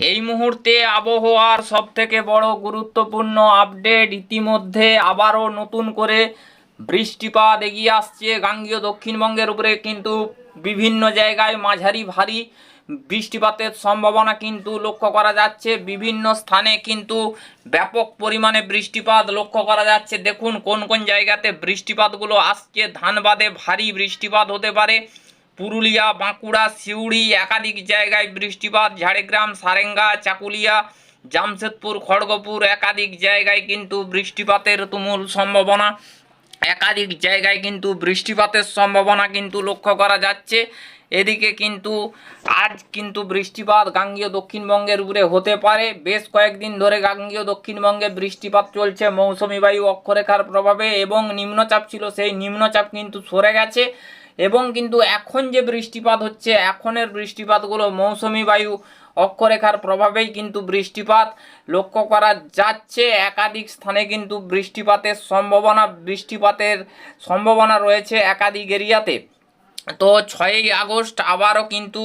এই মুহূর্তে আবহাওয়ার সবথেকে বড় গুরুত্বপূর্ণ আপডেট। ইতিমধ্যে আবারও নতুন করে বৃষ্টিপাত এগিয়ে আসছে গাঙ্গেয় দক্ষিণবঙ্গের উপরে, কিন্তু বিভিন্ন জায়গায় মাঝারি ভারী বৃষ্টিপাতের সম্ভাবনা কিন্তু লক্ষ্য করা যাচ্ছে। বিভিন্ন স্থানে কিন্তু ব্যাপক পরিমাণে বৃষ্টিপাত লক্ষ্য করা যাচ্ছে। দেখুন কোন কোন জায়গাতে বৃষ্টিপাতগুলো আসছে। ধানবাদে ভারী বৃষ্টিপাত হতে পারে, পুরুলিয়া, বাঁকুড়া, সিউড়ি একাধিক জায়গায় বৃষ্টিপাত, ঝাড়গ্রাম, সারেঙ্গা, চাকুলিয়া, জামশেদপুর, খড়গপুর একাধিক জায়গায় কিন্তু বৃষ্টিপাতের তুমুল সম্ভাবনা। একাধিক জায়গায় কিন্তু বৃষ্টিপাতের সম্ভাবনা কিন্তু লক্ষ্য করা যাচ্ছে। এদিকে কিন্তু আজ কিন্তু বৃষ্টিপাত গাঙ্গেয় দক্ষিণবঙ্গের উপরে হতে পারে। বেশ কয়েকদিন ধরে গাঙ্গেয় দক্ষিণবঙ্গে বৃষ্টিপাত চলছে মৌসুমি বায়ু অক্ষরেখার প্রভাবে, এবং নিম্নচাপ ছিল সেই নিম্নচাপ কিন্তু সরে গেছে। এবং কিন্তু এখন যে বৃষ্টিপাত হচ্ছে, এখনের বৃষ্টিপাতগুলো মৌসুমি বায়ু অক্ষরেখার প্রভাবেই কিন্তু বৃষ্টিপাত লক্ষ্য করা যাচ্ছে। একাধিক স্থানে কিন্তু বৃষ্টিপাতের সম্ভাবনা রয়েছে একাধিক এরিয়াতে। তো 6ই আগস্ট আবারও কিন্তু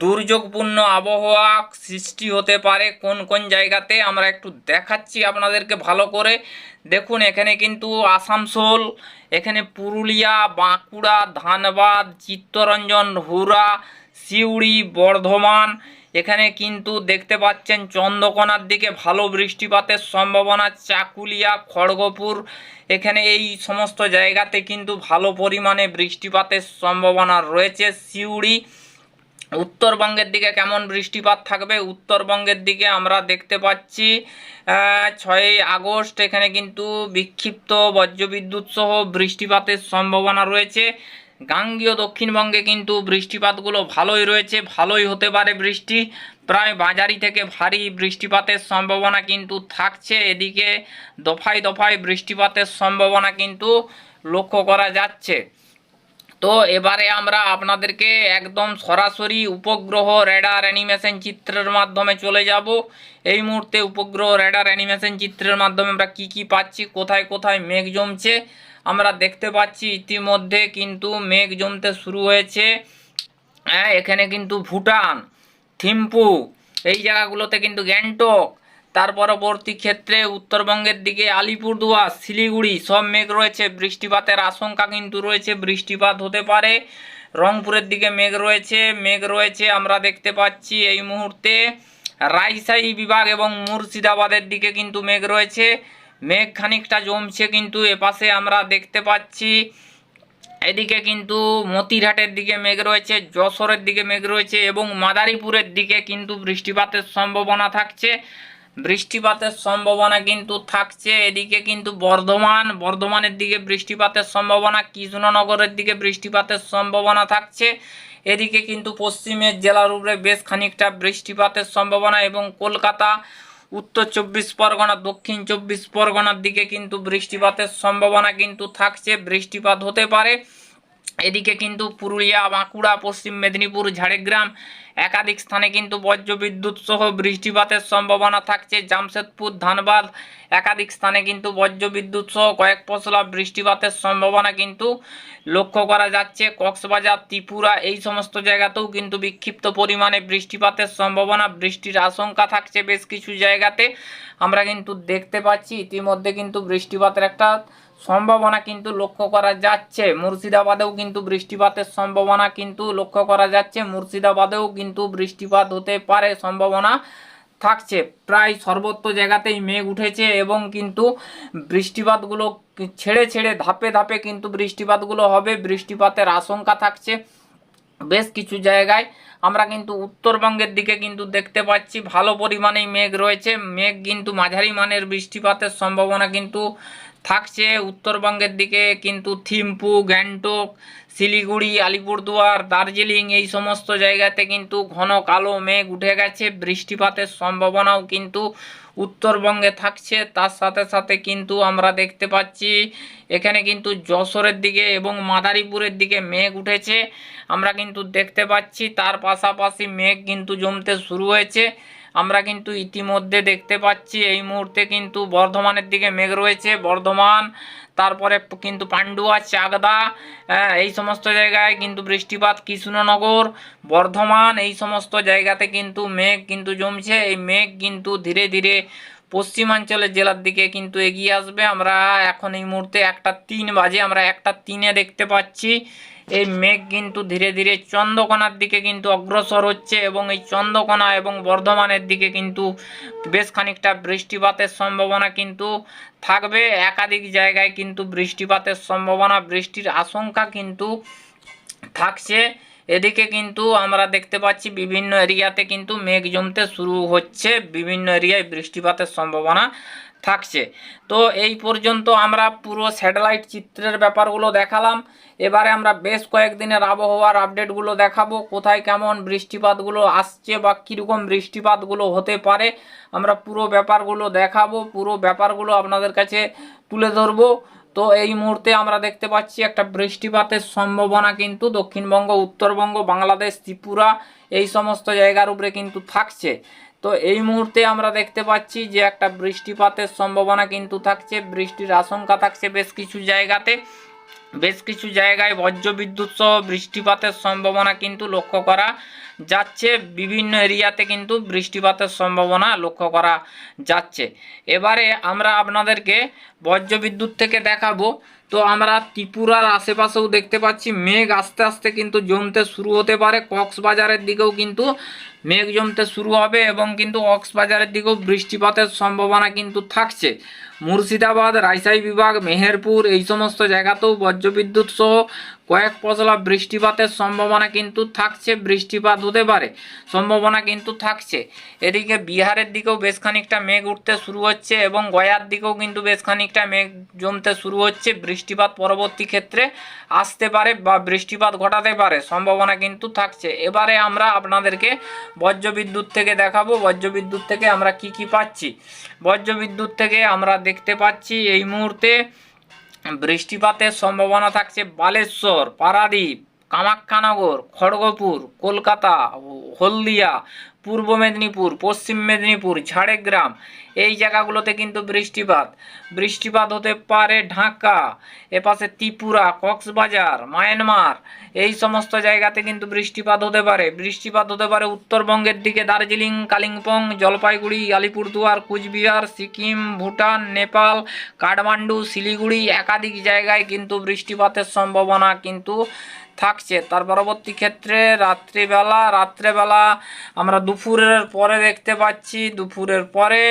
দুর্যোগপূর্ণ আবহাওয়া সৃষ্টি হতে পারে কোন কোন জায়গাতে আমরা একটু দেখাচ্ছি আপনাদেরকে ভালো করে। দেখুন এখানে কিন্তু আসানসোল, এখানে পুরুলিয়া, বাঁকুড়া, ধানবাদ, চিত্তরঞ্জন, হুরা, সিউড়ি, বর্ধমান, এখানে কিন্তু দেখতে পাচ্ছেন চন্দ্রকোনার দিকে ভালো বৃষ্টিপাতের সম্ভাবনা, চাকুলিয়া, খড়গপুর, এখানে এই সমস্ত জায়গাতে কিন্তু ভালো পরিমাণে বৃষ্টিপাতের সম্ভাবনা রয়েছে। সিউড়ি, উত্তরবঙ্গের দিকে কেমন বৃষ্টিপাত থাকবে? উত্তরবঙ্গের দিকে আমরা দেখতে পাচ্ছি 6ই আগস্ট এখানে কিন্তু বিক্ষিপ্ত বজ্রবিদ্যুৎ সহ বৃষ্টিপাতের সম্ভাবনা রয়েছে। গাঙ্গেয় দক্ষিণবঙ্গে কিন্তু বৃষ্টিপাতগুলো ভালোই রয়েছে, ভালোই হতে পারে বৃষ্টি, প্রায় মাঝারি থেকে ভারী বৃষ্টিপাতের সম্ভাবনা কিন্তু থাকছে। এদিকে দফায় দফায় বৃষ্টিপাতের সম্ভাবনা কিন্তু লক্ষ্য করা যাচ্ছে। তো এবারে আমরা আপনাদেরকে একদম সরাসরি উপগ্রহ রেডার অ্যানিমেশন চিত্রের মাধ্যমে চলে যাব। এই মুহূর্তে উপগ্রহ রেডার অ্যানিমেশন চিত্রের মাধ্যমে আমরা কি পাচ্ছি, কোথায় কোথায় মেঘ জমছে আমরা দেখতে পাচ্ছি। ইতিমধ্যে কিন্তু মেঘ জমতে শুরু হয়েছে। এখানে কিন্তু ভুটান, থিম্পু এই জায়গাগুলোতে কিন্তু গ্যাংটক, তার পরবর্তী ক্ষেত্রে উত্তরবঙ্গের দিকে আলিপুরদুয়ার, শিলিগুড়ি সব মেঘ রয়েছে। বৃষ্টিপাতের আশঙ্কা কিন্তু রয়েছে, বৃষ্টিপাত হতে পারে। রংপুরের দিকে মেঘ রয়েছে আমরা দেখতে পাচ্ছি এই মুহূর্তে। রাজশাহী বিভাগ এবং মুর্শিদাবাদের দিকে কিন্তু মেঘ রয়েছে, মেঘ খানিকটা জমছে কিন্তু এপাশে আমরা দেখতে পাচ্ছি। এদিকে কিন্তু মতিরহাটের দিকে মেঘ রয়েছে, যশোরের দিকে মেঘ রয়েছে, এবং মাদারীপুরের দিকে কিন্তু বৃষ্টিপাতের সম্ভাবনা কিন্তু থাকছে। এদিকে কিন্তু বর্ধমানের দিকে বৃষ্টিপাতের সম্ভাবনা, কৃষ্ণনগরের দিকে বৃষ্টিপাতের সম্ভাবনা থাকছে। এদিকে কিন্তু পশ্চিমের জেলার উপরে বেশ খানিকটা বৃষ্টিপাতের সম্ভাবনা, এবং কলকাতা, উত্তর 24 পরগনা, দক্ষিণ 24 পরগনার দিকে কিন্তু বৃষ্টিপাতের সম্ভাবনা কিন্তু থাকছে, বৃষ্টিপাত হতে পারে। এদিকে কিন্তু পুরুলিয়া, বাঁকুড়া, পশ্চিম মেদিনীপুর, ঝাড়গ্রাম একাধিক স্থানে কিন্তু বজ্রবিদ্যুৎ সহ বৃষ্টিপাতের সম্ভাবনা থাকছে। জামশেদপুর, ধানবাদ একাধিক স্থানে কিন্তু বজ্রবিদ্যুৎ সহ কয়েক পশলা বৃষ্টিপাতের সম্ভাবনা কিন্তু লক্ষ্য করা যাচ্ছে। কক্সবাজার, ত্রিপুরা এই সমস্ত জায়গাতেও কিন্তু বিক্ষিপ্ত পরিমাণে বৃষ্টিপাতের সম্ভাবনা, বৃষ্টির আশঙ্কা থাকছে বেশ কিছু জায়গাতে আমরা কিন্তু দেখতে পাচ্ছি। ইতিমধ্যে কিন্তু বৃষ্টিপাতের একটা সম্ভাবনা কিন্তু লক্ষ্য করা যাচ্ছে। মুর্শিদাবাদেও কিন্তু বৃষ্টিপাতের সম্ভাবনা কিন্তু লক্ষ্য করা যাচ্ছে, মুর্শিদাবাদেও কিন্তু বৃষ্টিপাত হতে পারে সম্ভাবনা থাকছে। প্রায় সর্বত্র জায়গাতেই মেঘ উঠেছে, এবং কিন্তু বৃষ্টিপাতগুলো ছেড়ে ছেড়ে ধাপে ধাপে কিন্তু বৃষ্টিপাতগুলো হবে, বৃষ্টিপাতের আশঙ্কা থাকছে বেশ কিছু জায়গায়। আমরা কিন্তু উত্তরবঙ্গের দিকে কিন্তু দেখতে পাচ্ছি ভালো পরিমাণেই মেঘ রয়েছে, মেঘ কিন্তু মাঝারি মানের বৃষ্টিপাতের সম্ভাবনা কিন্তু থাকছে। উত্তরবঙ্গের দিকে কিন্তু থিম্পু, গ্যাংটক, শিলিগুড়ি, আলিপুরদুয়ার, দার্জিলিং এই সমস্ত জায়গাতে কিন্তু ঘন কালো মেঘ উঠে গেছে, বৃষ্টিপাতের সম্ভাবনাও কিন্তু উত্তরবঙ্গে থাকছে। তার সাথে সাথে কিন্তু আমরা দেখতে পাচ্ছি এখানে কিন্তু যশোরের দিকে এবং মাদারীপুরের দিকে মেঘ উঠেছে আমরা কিন্তু দেখতে পাচ্ছি। তার পাশাপাশি মেঘ কিন্তু জমতে শুরু হয়েছে আমরা কিন্তু ইতিমধ্যে দেখতে পাচ্ছি। এই মুহূর্তে কিন্তু বর্ধমানের দিকে মেঘ রয়েছে, বর্ধমান, তারপরে কিন্তু পান্ডুয়া, চাকদা, এই সমস্ত জায়গায় কিন্তু বৃষ্টিপাত, কৃষ্ণনগর, বর্ধমান, এই সমস্ত জায়গাতে কিন্তু মেঘ কিন্তু জমছে। এই মেঘ কিন্তু ধীরে ধীরে পশ্চিমাঞ্চলের জেলার দিকে কিন্তু এগিয়ে আসবে। আমরা এখন এই মুহূর্তে 1:03 বাজে, আমরা 1:03-এ দেখতে পাচ্ছি এই মেঘ কিন্তু ধীরে ধীরে চন্দ্রকোনার দিকে কিন্তু অগ্রসর হচ্ছে এবং এই চন্দ্রকোনা এবং বর্ধমানের দিকে কিন্তু বেশ খানিকটা বৃষ্টিপাতের সম্ভাবনা কিন্তু থাকবে। একাধিক জায়গায় কিন্তু বৃষ্টিপাতের সম্ভাবনা, বৃষ্টির আশঙ্কা কিন্তু থাকছে। এদিকে কিন্তু আমরা দেখতে পাচ্ছি বিভিন্ন এরিয়াতে কিন্তু মেঘ জমতে শুরু হচ্ছে, বিভিন্ন এরিয়ায় বৃষ্টিপাতের সম্ভাবনা থাকছে। তো এই পর্যন্ত আমরা পুরো স্যাটেলাইট চিত্রের ব্যাপারগুলো দেখালাম। এবারে আমরা বেশ কয়েকদিনের আবহাওয়ার আপডেটগুলো দেখাবো, কোথায় কেমন বৃষ্টিপাতগুলো আসছে বা কীরকম বৃষ্টিপাতগুলো হতে পারে আমরা পুরো ব্যাপারগুলো দেখাবো, পুরো ব্যাপারগুলো আপনাদের কাছে তুলে ধরবো। তো এই মুহূর্তে আমরা দেখতে পাচ্ছি একটা বৃষ্টিপাতের সম্ভাবনা কিন্তু দক্ষিণবঙ্গ, উত্তরবঙ্গ, বাংলাদেশ, ত্রিপুরা, এই সমস্ত জায়গার উপরে কিন্তু থাকছে। তো এই মুহূর্তে আমরা দেখতে পাচ্ছি যে একটা বৃষ্টিপাতের সম্ভাবনা কিন্তু থাকছে, বৃষ্টির আশঙ্কা থাকছে বেশ কিছু জায়গাতে। বেশ কিছু জায়গায় বজ্রবিদ্যুৎ সহ বৃষ্টিপাতের সম্ভাবনা কিন্তু লক্ষ্য করা যাচ্ছে, বিভিন্ন এরিয়াতে কিন্তু বৃষ্টিপাতের সম্ভাবনা লক্ষ্য করা যাচ্ছে। এবারে আমরা আপনাদেরকে বজ্রবিদ্যুৎ থেকে দেখাবো। তো আমরা ত্রিপুরার আশেপাশেও দেখতে পাচ্ছি মেঘ আস্তে আস্তে কিন্তু জমতে শুরু হতে পারে, কক্সবাজারের দিকেও কিন্তু মেঘ জমতে শুরু হবে এবং কিন্তু কক্সবাজারের দিকেও বৃষ্টিপাতের সম্ভাবনা কিন্তু থাকছে। মুর্শিদাবাদ, রাজশাহী বিভাগ, মেহেরপুর, এই সমস্ত জায়গাতেও বজ্রবিদ্যুৎ সহ কয়েক পশলা বৃষ্টিপাতের সম্ভাবনা কিন্তু থাকছে, বৃষ্টিপাত হতে পারে সম্ভাবনা কিন্তু থাকছে। এদিকে বিহারের দিকেও বেশ খানিকটা মেঘ উঠতে শুরু হচ্ছে এবং গয়ার দিকেও কিন্তু বেশ খানিকটা মেঘ জমতে শুরু হচ্ছে, বৃষ্টিপাত পরবর্তী ক্ষেত্রে আসতে পারে বা বৃষ্টিপাত ঘটাতে পারে সম্ভাবনা কিন্তু থাকছে। এবারে আমরা আপনাদেরকে বজ্রবিদ্যুৎ থেকে দেখাবো, বজ্রবিদ্যুৎ থেকে আমরা কি কি পাচ্ছি। বজ্রবিদ্যুৎ থেকে আমরা দেখতে পাচ্ছি এই মুহূর্তে বৃষ্টিপাতের সম্ভাবনা থাকছে বালেশ্বর, পারাদ্বীপ, কামাখ্যানগর, খড়গপুর, কলকাতা, হলদিয়া, পূর্ব মেদিনীপুর, পশ্চিম মেদিনীপুর, ঝাড়গ্রাম, এই জায়গাগুলোতে কিন্তু বৃষ্টিপাত হতে পারে। ঢাকা, এপাশে ত্রিপুরা, কক্সবাজার, মায়ানমার, এই সমস্ত জায়গাতে কিন্তু বৃষ্টিপাত হতে পারে। উত্তরবঙ্গের দিকে দার্জিলিং, কালিম্পং, জলপাইগুড়ি, আলিপুরদুয়ার, কুচবিহার, সিকিম, ভুটান, নেপাল, কাঠমান্ডু, শিলিগুড়ি, একাধিক জায়গায় কিন্তু বৃষ্টিপাতের সম্ভাবনা কিন্তু থাকছে। তার পরবর্তী ক্ষেত্রে রাত্রেবেলা আমরা দুপুরের পরে দেখতে পাচ্ছি, দুপুরের পরে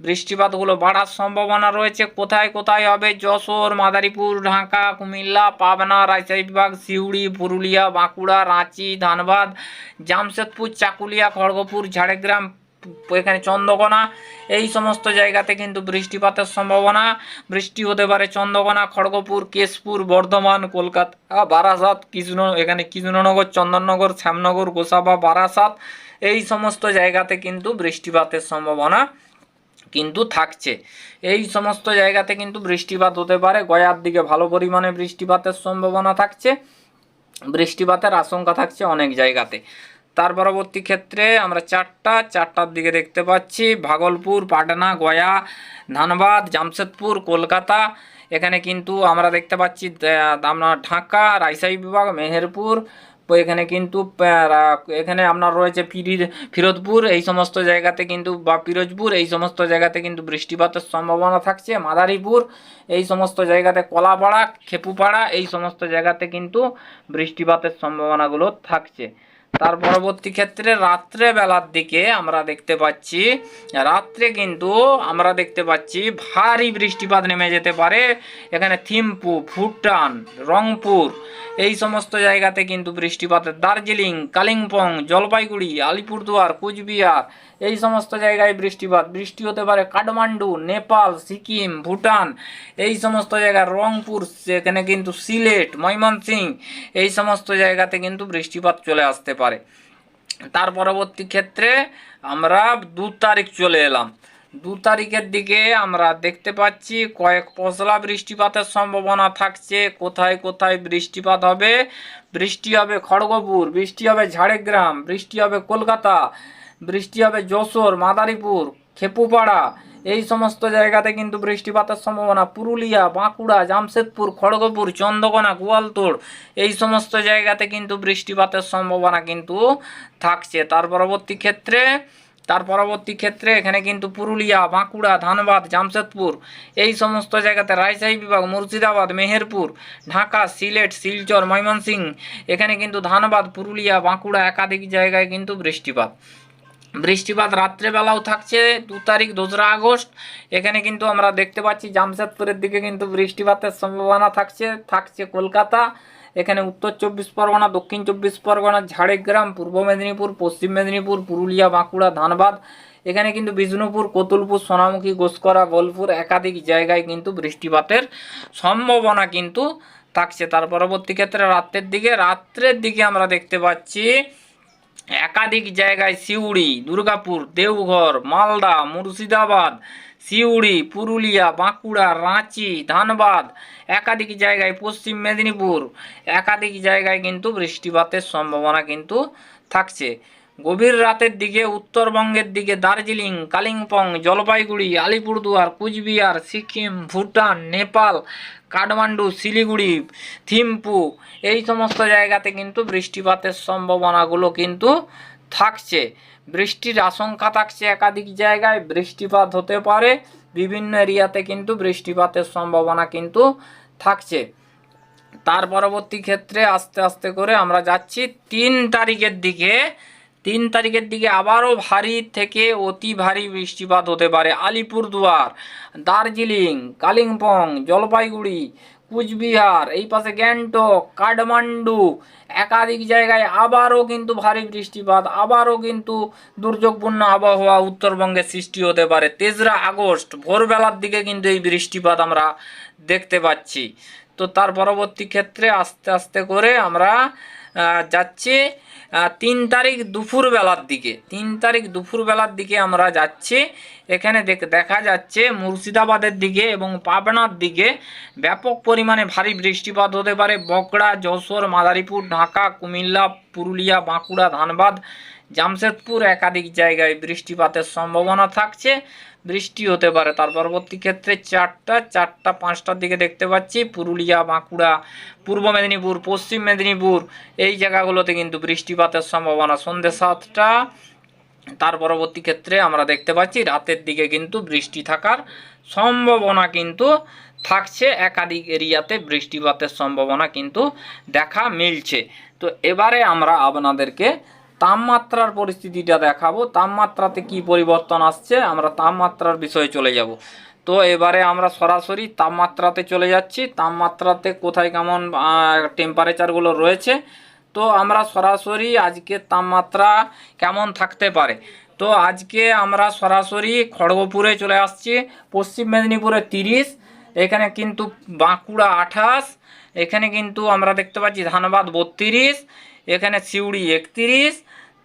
বৃষ্টিপাতগুলো বাড়ার সম্ভাবনা রয়েছে। কোথায় কোথায় হবে? যশোর, মাদারীপুর, ঢাকা, কুমিল্লা, পাবনা, রাজশাহী বিভাগ, সিউড়ি, পুরুলিয়া, বাঁকুড়া, রাঁচি, ধানবাদ, জামশেদপুর, চাকুলিয়া, খড়গপুর, ঝাড়গ্রাম, এখানে চন্দ্রকোনা, এই সমস্ত জায়গাতে কিন্তু বৃষ্টিপাতের সম্ভাবনা, বৃষ্টি হতে পারে। চন্দ্রকোনা, খড়গপুর, কেশপুর, বর্ধমান, কলকাতা, বারাসাত, এখানে কৃষ্ণনগর, চন্দননগর, শ্যামনগর, গোসাবা, বারাসাত, এই সমস্ত জায়গাতে কিন্তু বৃষ্টিপাতের সম্ভাবনা কিন্তু থাকছে। এই সমস্ত জায়গাতে কিন্তু বৃষ্টিপাত হতে পারে। গয়ার দিকে ভালো পরিমাণে বৃষ্টিপাতের সম্ভাবনা থাকছে, বৃষ্টিপাতের আশঙ্কা থাকছে অনেক জায়গাতে। তার পরবর্তী ক্ষেত্রে আমরা 4টার দিকে দেখতে পাচ্ছি ভাগলপুর, পাটনা, গয়া, ধানবাদ, জামশেদপুর, কলকাতা, এখানে কিন্তু আমরা দেখতে পাচ্ছি আপনার ঢাকা, রাজশাহী বিভাগ, মেহেরপুর, এখানে কিন্তু এখানে আপনার রয়েছে ফিরোজপুর, এই সমস্ত জায়গাতে কিন্তু বা পিরোজপুর, এই সমস্ত জায়গাতে কিন্তু বৃষ্টিপাতের সম্ভাবনা থাকছে। মাদারীপুর, এই সমস্ত জায়গাতে কলাপাড়া, খেপুপাড়া, এই সমস্ত জায়গাতে কিন্তু বৃষ্টিপাতের সম্ভাবনাগুলো থাকছে। তার পরবর্তী ক্ষেত্রে রাত্রেবেলার দিকে আমরা দেখতে পাচ্ছি, রাত্রে কিন্তু আমরা দেখতে পাচ্ছি ভারী বৃষ্টিপাত নেমে যেতে পারে। এখানে থিম্পু, ভুটান, রংপুর, এই সমস্ত জায়গাতে কিন্তু বৃষ্টিপাতের, দার্জিলিং, কালিম্পং, জলপাইগুড়ি, আলিপুরদুয়ার, কুচবিহার, এই সমস্ত জায়গায় বৃষ্টি হতে পারে। কাঠমান্ডু, নেপাল, সিকিম, ভুটান, এই সমস্ত জায়গায়, রংপুর, সেখানে কিন্তু সিলেট, ময়মনসিংহ, এই সমস্ত জায়গাতে কিন্তু বৃষ্টিপাত চলে আসতে পারে। তার পরবর্তী ক্ষেত্রে আমরা 2 তারিখ চলে এলাম। 2 তারিখের দিকে আমরা দেখতে পাচ্ছি কয়েক পশলা বৃষ্টিপাতের সম্ভাবনা থাকছে। কোথায় কোথায় বৃষ্টিপাত হবে? বৃষ্টি হবে খড়গপুর, বৃষ্টি হবে ঝাড়গ্রাম, বৃষ্টি হবে কলকাতা, বৃষ্টি হবে যশোর, মাদারীপুর, খেপুপাড়া, এই সমস্ত জায়গাতে কিন্তু বৃষ্টিপাতের সম্ভাবনা। পুরুলিয়া, বাঁকুড়া, জামশেদপুর, খড়গপুর, চন্দ্রকোনা, গোয়ালতোড় এই সমস্ত জায়গাতে কিন্তু বৃষ্টিপাতের সম্ভাবনা কিন্তু থাকছে। তার পরবর্তী ক্ষেত্রে এখানে কিন্তু পুরুলিয়া, বাঁকুড়া, ধানবাদ, জামশেদপুর এই সমস্ত জায়গাতে, রাজশাহী বিভাগ, মুর্শিদাবাদ, মেহেরপুর, ঢাকা, সিলেট, শিলচর, ময়মনসিংহ এখানে কিন্তু ধানবাদ, পুরুলিয়া, বাঁকুড়া একাধিক জায়গায় কিন্তু বৃষ্টিপাত রাত্রেবেলাও থাকছে। 2 তারিখ 2রা আগস্ট এখানে কিন্তু আমরা দেখতে পাচ্ছি জামশেদপুরের দিকে কিন্তু বৃষ্টিপাতের সম্ভাবনা থাকছে কলকাতা, এখানে উত্তর 24 পরগনা, দক্ষিণ 24 পরগনা, ঝাড়গ্রাম, পূর্ব মেদিনীপুর, পশ্চিম মেদিনীপুর, পুরুলিয়া, বাঁকুড়া, ধানবাদ এখানে কিন্তু বিষ্ণুপুর, কতুলপুর, সোনামুখী, ঘোষকরা, বোলপুর একাধিক জায়গায় কিন্তু বৃষ্টিপাতের সম্ভাবনা কিন্তু থাকছে। তার পরবর্তী ক্ষেত্রে রাত্রের দিকে আমরা দেখতে পাচ্ছি একাধিক জায়গায় সিউড়ি, দুর্গাপুর, দেওঘর, মালদা, মুর্শিদাবাদ, সিউড়ি, পুরুলিয়া, বাঁকুড়া, রাঁচি, ধানবাদ একাধিক জায়গায়, পশ্চিম মেদিনীপুর একাধিক জায়গায় কিন্তু বৃষ্টিপাতের সম্ভাবনা কিন্তু থাকছে। গভীর রাতের দিকে উত্তরবঙ্গের দিকে দার্জিলিং, কালিম্পং, জলপাইগুড়ি, আলিপুরদুয়ার, কুচবিহার, সিকিম, ভুটান, নেপাল, কাঠমান্ডু, শিলিগুড়ি, থিম্পু এই সমস্ত জায়গাতে কিন্তু বৃষ্টিপাতের সম্ভাবনাগুলো কিন্তু থাকছে। বৃষ্টির আশঙ্কা থাকছে, একাধিক জায়গায় বৃষ্টিপাত হতে পারে, বিভিন্ন এরিয়াতে কিন্তু বৃষ্টিপাতের সম্ভাবনা কিন্তু থাকছে। তার পরবর্তী ক্ষেত্রে আস্তে আস্তে করে আমরা যাচ্ছি 3 তারিখের দিকে আবারও ভারী থেকে অতি ভারী বৃষ্টিপাত হতে পারে। আলিপুরদুয়ার, দার্জিলিং, কালিম্পং, জলপাইগুড়ি, কুচবিহার, এই পাশে গ্যাংটক, কাঠমান্ডু একাধিক জায়গায় আবারও কিন্তু ভারী বৃষ্টিপাত, আবারও কিন্তু দুর্যোগপূর্ণ আবহাওয়া উত্তরবঙ্গে সৃষ্টি হতে পারে। 3রা আগস্ট ভোরবেলার দিকে কিন্তু এই বৃষ্টিপাত আমরা দেখতে পাচ্ছি। তো তার পরবর্তী ক্ষেত্রে আস্তে আস্তে করে আমরা যাচ্ছি 3 তারিখ দুপুরবেলার দিকে আমরা যাচ্ছি। এখানে দেখা যাচ্ছে মুর্শিদাবাদের দিকে এবং পাবনার দিকে ব্যাপক পরিমাণে ভারী বৃষ্টিপাত হতে পারে। বগুড়া, যশোর, মাদারীপুর, ঢাকা, কুমিল্লা, পুরুলিয়া, বাঁকুড়া, ধানবাদ, জামশেদপুর একাধিক জায়গায় বৃষ্টিপাতের সম্ভাবনা থাকছে, বৃষ্টি হতে পারে। তার পরবর্তী ক্ষেত্রে 4টা 5টার দিকে দেখতে পাচ্ছি পুরুলিয়া, বাঁকুড়া, পূর্ব মেদিনীপুর, পশ্চিম মেদিনীপুর এই জায়গাগুলোতে কিন্তু বৃষ্টিপাতের সম্ভাবনা সন্ধ্যে 7টা। তার পরবর্তী ক্ষেত্রে আমরা দেখতে পাচ্ছি রাতের দিকে কিন্তু বৃষ্টি থাকার সম্ভাবনা কিন্তু থাকছে, একাধিক এরিয়াতে বৃষ্টিপাতের সম্ভাবনা কিন্তু দেখা মিলছে। তো এবারে আমরা আপনাদেরকে তাপমাত্রার পরিস্থিতিটা দেখাবো, তাপমাত্রাতে কি পরিবর্তন আসছে আমরা তাপমাত্রার বিষয়ে চলে যাব। তো এবারে আমরা সরাসরি তাপমাত্রাতে চলে যাচ্ছি, তাপমাত্রাতে কোথায় কেমন টেম্পারেচারগুলো রয়েছে। তো আমরা সরাসরি আজকে তাপমাত্রা কেমন থাকতে পারে, তো আজকে আমরা সরাসরি খড়গপুরে চলে আসছি। পশ্চিম মেদিনীপুরে 30, এখানে কিন্তু বাঁকুড়া 28, এখানে কিন্তু আমরা দেখতে পাচ্ছি ধানবাদ 32, এখানে সিউড়ি 31,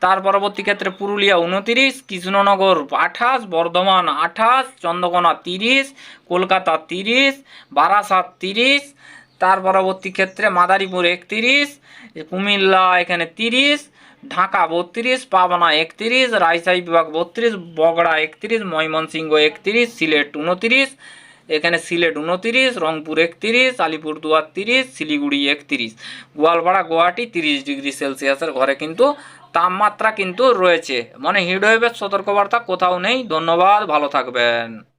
তার পরবর্তী ক্ষেত্রে পুরুলিয়া 29, কৃষ্ণনগর 28, বর্ধমান 28, চন্দ্রকোনা 30, কলকাতা 30, বারাসাত 30, তার পরবর্তী ক্ষেত্রে মাদারীপুর 31, কুমিল্লা এখানে 30, ঢাকা 32, পাবনা 31, রাজশাহী বিভাগ 32, বগুড়া 31, ময়মনসিংহ 31, সিলেট 29, এখানে সিলেট 29, রংপুর 31, আলিপুরদুয়ার 30, শিলিগুড়ি 31, গোয়ালপাড়া গুয়াহাটি 30 ডিগ্রি সেলসিয়াসের ঘরে কিন্তু তাপমাত্রা কিন্তু রয়েছে। মানে হিটওয়েভের সতর্কবার্তা কোথাও নেই। ধন্যবাদ, ভালো থাকবেন।